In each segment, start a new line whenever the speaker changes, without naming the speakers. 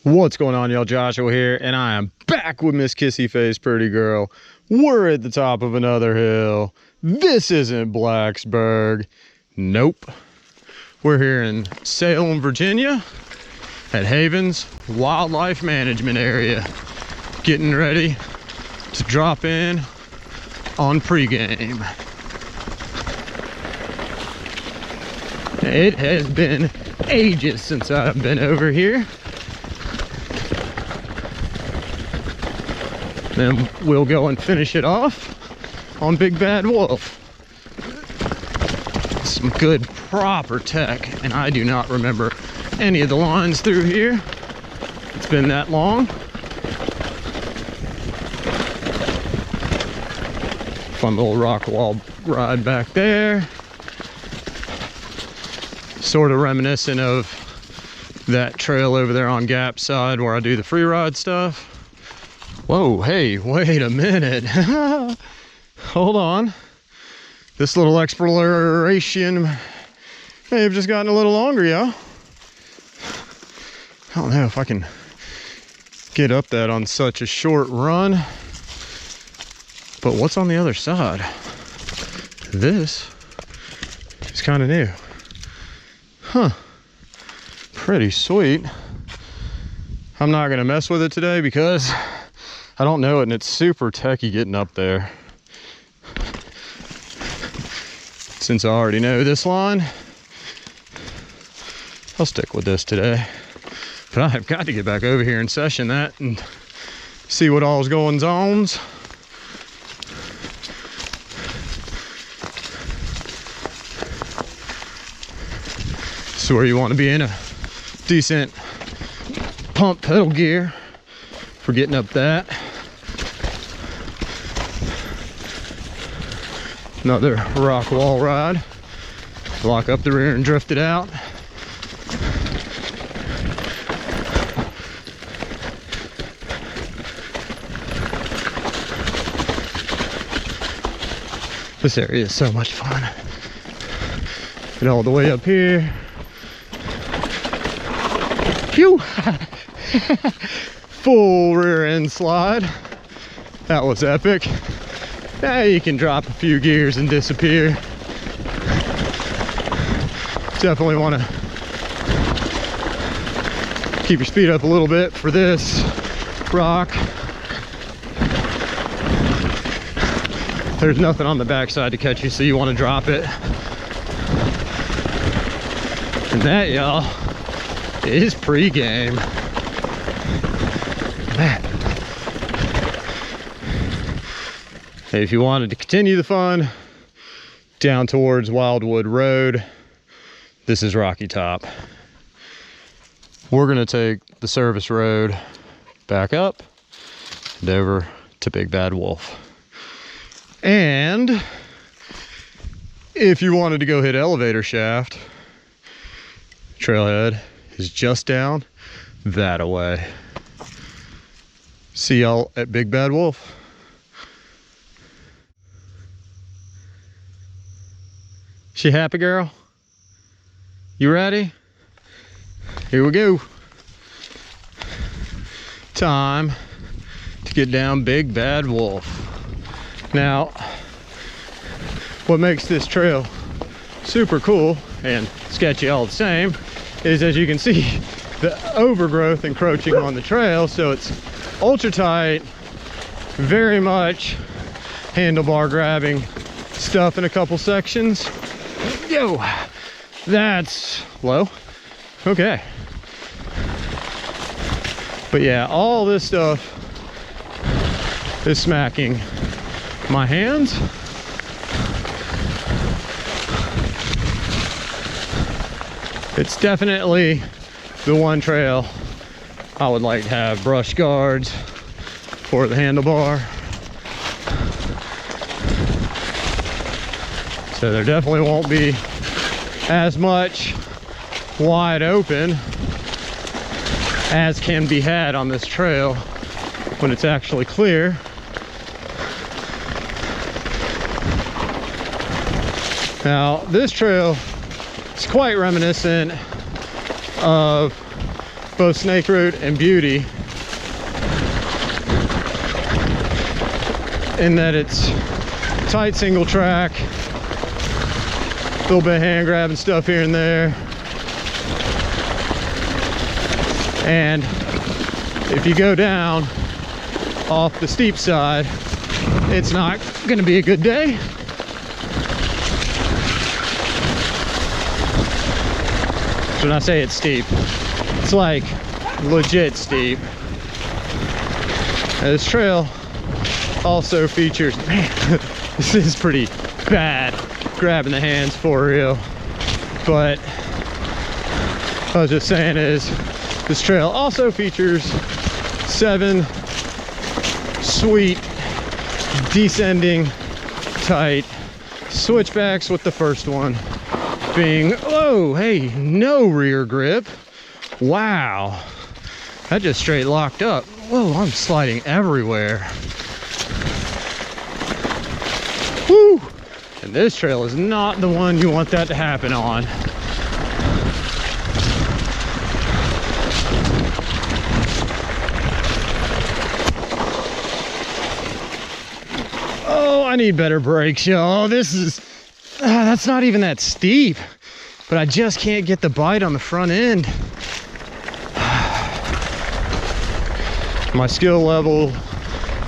What's going on, y'all? Joshua here, and I am back with Miss Kissy Face Pretty Girl. We're at the top of another hill. This isn't Blacksburg. Nope. We're here in Salem, Virginia at Havens Wildlife Management Area. Getting ready to drop in on pregame. It has been ages since I've been over here. Then we'll go and finish it off on Big Bad Wolf. Some good proper tech, and I do not remember any of the lines through here. It's been that long. Fun little rock wall ride back there. Sort of reminiscent of that trail over there on Gap side where I do the free ride stuff. Whoa, hey, wait a minute. Hold on. This little exploration may have just gotten a little longer, y'all. I don't know if I can get up that on such a short run. But what's on the other side? This is kind of new. Huh. Pretty sweet. I'm not going to mess with it today because I don't know it, and it's super techy getting up there. Since I already know this line, I'll stick with this today. But I've got to get back over here and session that and see what all's going on. This is where you want to be in a decent pump pedal gear for getting up that. Another rock wall ride. Lock up the rear and drift it out. This area is so much fun. Get all the way up here. Phew! Full rear end slide. That was epic. Now you can drop a few gears and disappear. Definitely want to keep your speed up a little bit for this rock. There's nothing on the backside to catch you, so you want to drop it. And that, y'all, is pregame. Man. If you wanted to continue the fun down towards Wildwood Road, this is Rocky Top. We're gonna take the service road back up and over to Big Bad Wolf. And if you wanted to go hit elevator shaft, trailhead is just down that away. See y'all at Big Bad Wolf. She happy, girl? You ready? Here we go. Time to get down Big Bad Wolf. Now, what makes this trail super cool and sketchy all the same is, as you can see, the overgrowth encroaching on the trail. So it's ultra tight, very much handlebar grabbing stuff in a couple sections. Yo, that's low. Okay. But yeah, all this stuff is smacking my hands. It's definitely the one trail I would like to have brush guards for the handlebar. So there definitely won't be as much wide open as can be had on this trail when it's actually clear. Now, this trail is quite reminiscent of both Snake Root and Beauty, in that it's tight single track, a little bit of hand grabbing stuff here and there. And if you go down off the steep side, it's not gonna be a good day. So when I say it's steep, it's like legit steep. And this trail also features, man, this is pretty bad grabbing the hands for real. But what I was just saying is, this trail also features 7 sweet descending tight switchbacks, with the first one being, oh hey, no rear grip. Wow, that just straight locked up. Whoa, I'm sliding everywhere. Woo! And this trail is not the one you want that to happen on. Oh, I need better brakes, y'all. This is, that's not even that steep, but I just can't get the bite on the front end. My skill level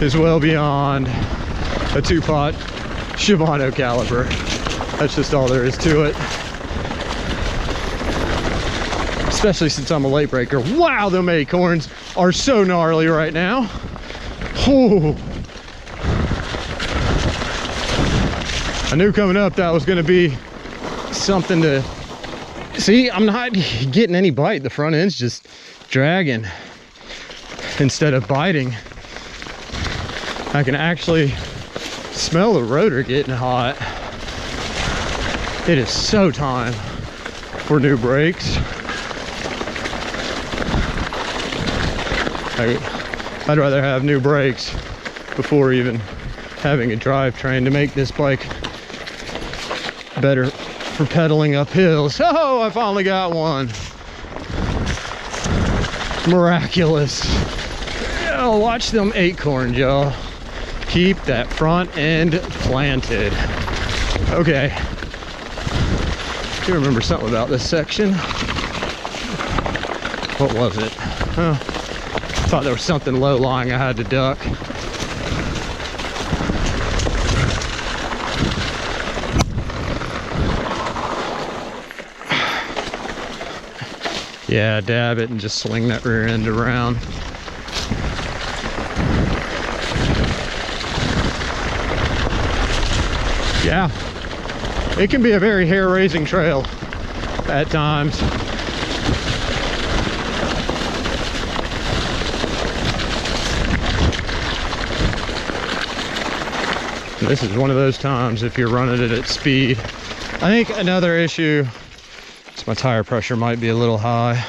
is well beyond a 2-pot Shimano caliper. That's just all there is to it. Especially since I'm a late breaker. Wow, them acorns are so gnarly right now. Oh. I knew coming up that was gonna be something to see. I'm not getting any bite. The front end's just dragging instead of biting. I can actually smell the rotor getting hot. It is so time for new brakes. I'd rather have new brakes before even having a drivetrain to make this bike better for pedaling up hills. Oh, I finally got one. Miraculous. Oh, watch them acorns, y'all. Keep that front end planted. Okay. I do remember something about this section. What was it? Oh, I thought there was something low lying I had to duck. Yeah, dab it and just swing that rear end around. Yeah, it can be a very hair-raising trail at times. This is one of those times if you're running it at speed. I think another issue is my tire pressure might be a little high.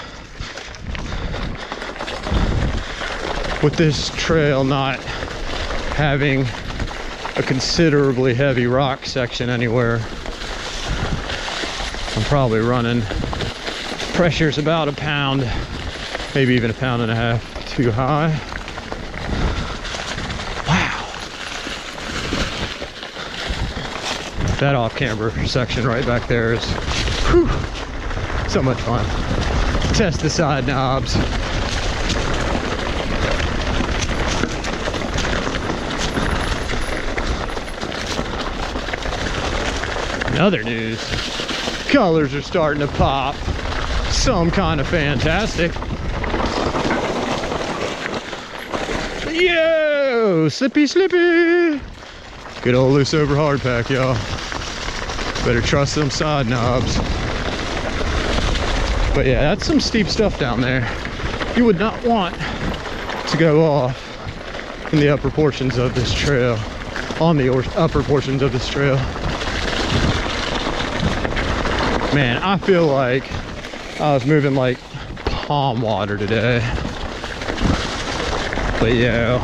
With this trail not having a considerably heavy rock section anywhere, I'm probably running pressure's about 1 pound, maybe even 1.5 pounds too high. Wow. That off-camber section right back there is, whew, so much fun. Test the side knobs. In other news, colors are starting to pop. Some kind of fantastic. Yo, slippy, slippy. Good old loose over hard pack, y'all. Better trust them side knobs. But yeah, that's some steep stuff down there. You would not want to go off in the upper portions of this trail, on the upper portions of this trail. Man, I feel like I was moving like palm water today. But yeah,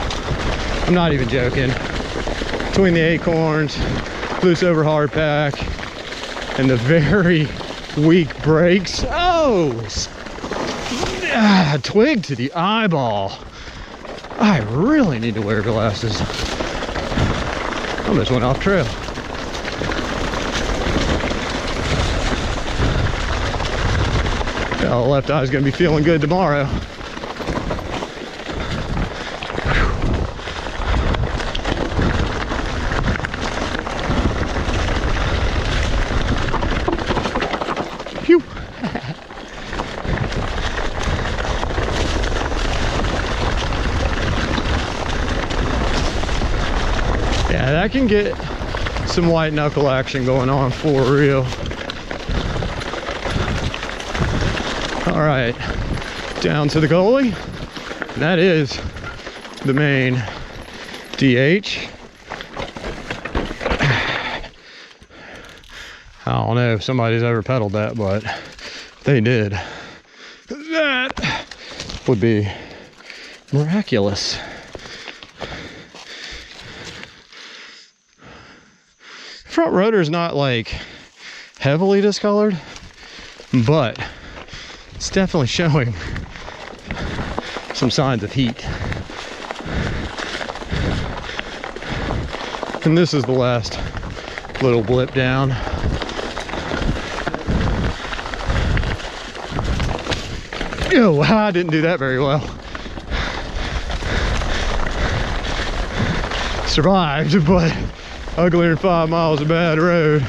I'm not even joking. Between the acorns, loose over hard pack, and the very weak brakes. Oh, Yeah, twig to the eyeball. I really need to wear glasses. Almost went off trail. Yeah, the left eye's gonna be feeling good tomorrow. Phew. Yeah, that can get some white knuckle action going on for real. All right, down to the goalie. That is the main DH. I don't know if somebody's ever pedaled that, but they did. That would be miraculous. Front rotor is not like heavily discolored, but it's definitely showing some signs of heat. And this is the last little blip down. Oh, I didn't do that very well. Survived, but uglier than 5 miles of bad road.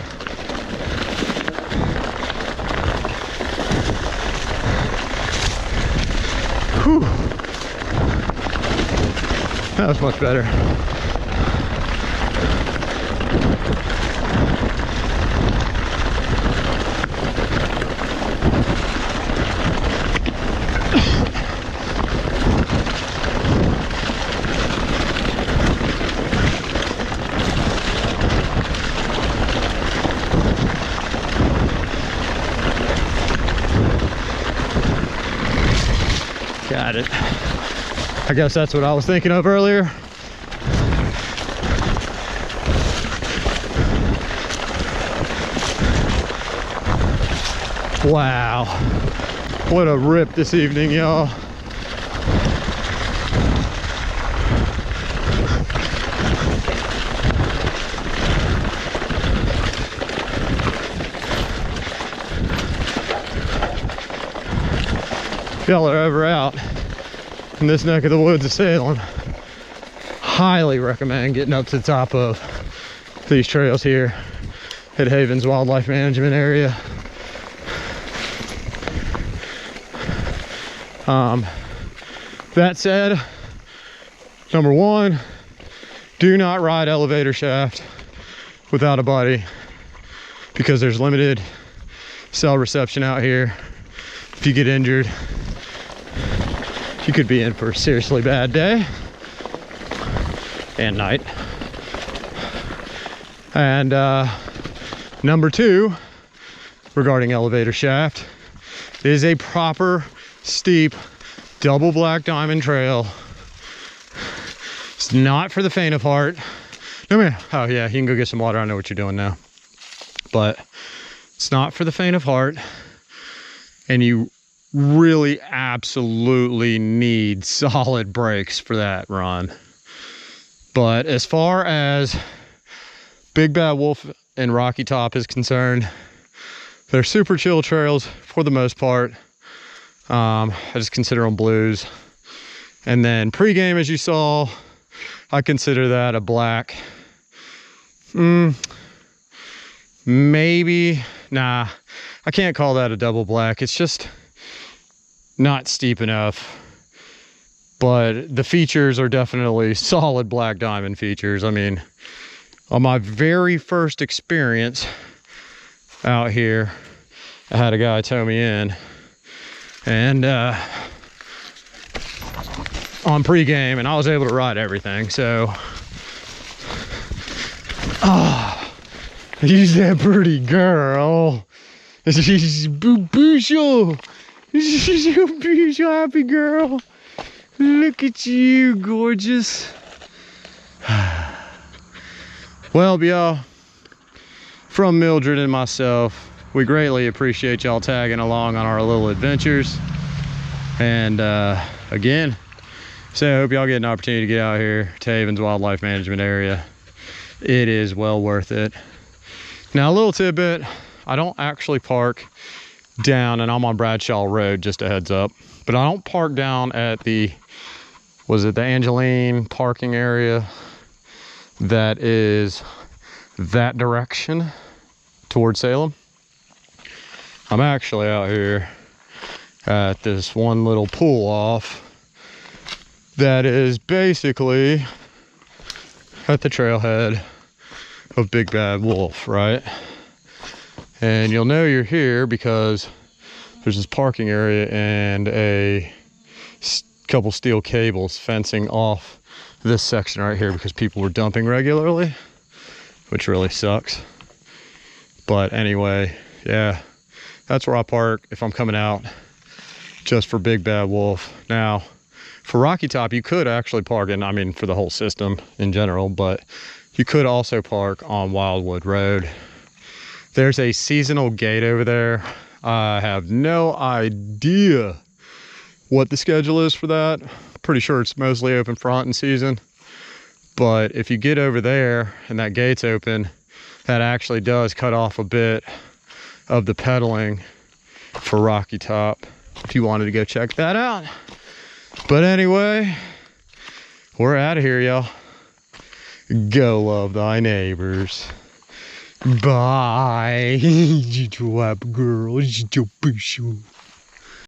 Whew. That was much better. Got it. I guess that's what I was thinking of earlier. Wow. What a rip this evening, y'all. If y'all are ever out in this neck of the woods of Salem, highly recommend getting up to the top of these trails here at Havens Wildlife Management Area. That said, number one, do not ride elevator shaft without a buddy, because there's limited cell reception out here. If you get injured, you could be in for a seriously bad day and night. And number two, regarding elevator shaft, it is a proper steep double black diamond trail. It's not for the faint of heart. No, man. Oh yeah, you can go get some water. I know what you're doing now. But it's not for the faint of heart. And you really absolutely need solid brakes for that run. But as far as Big Bad Wolf and Rocky Top is concerned, they're super chill trails for the most part. I just consider them blues. And then pregame, as you saw, I consider that a black. Maybe, nah, I can't call that a double black. It's just not steep enough, but the features are definitely solid black diamond features. I mean, on my very first experience out here, I had a guy tow me in, and on pregame, and I was able to ride everything. So he's that pretty girl. She's boo-boo-show. She's a happy girl. Look at you, gorgeous. Well, y'all, from Mildred and myself, we greatly appreciate y'all tagging along on our little adventures. And again, so I hope y'all get an opportunity to get out here to Havens Wildlife Management Area. It is well worth it. Now a little tidbit, I don't actually park down, and I'm on Bradshaw Road, just a heads up, but I don't park down at the, was it the Angeline parking area that is that direction towards Salem. I'm actually out here at this one little pull off that is basically at the trailhead of Big Bad Wolf, right? And you'll know you're here because there's this parking area and a couple steel cables fencing off this section right here because people were dumping regularly, which really sucks. But anyway, yeah, that's where I park if I'm coming out just for Big Bad Wolf. Now, for Rocky Top, you could actually park in, I mean, for the whole system in general, but you could also park on Wildwood Road. There's a seasonal gate over there. I have no idea what the schedule is for that. Pretty sure it's mostly open for hunting season. But if you get over there and that gate's open, that actually does cut off a bit of the pedaling for Rocky Top, if you wanted to go check that out. But anyway, we're out of here, y'all. Go love thy neighbors. Bye. Girl.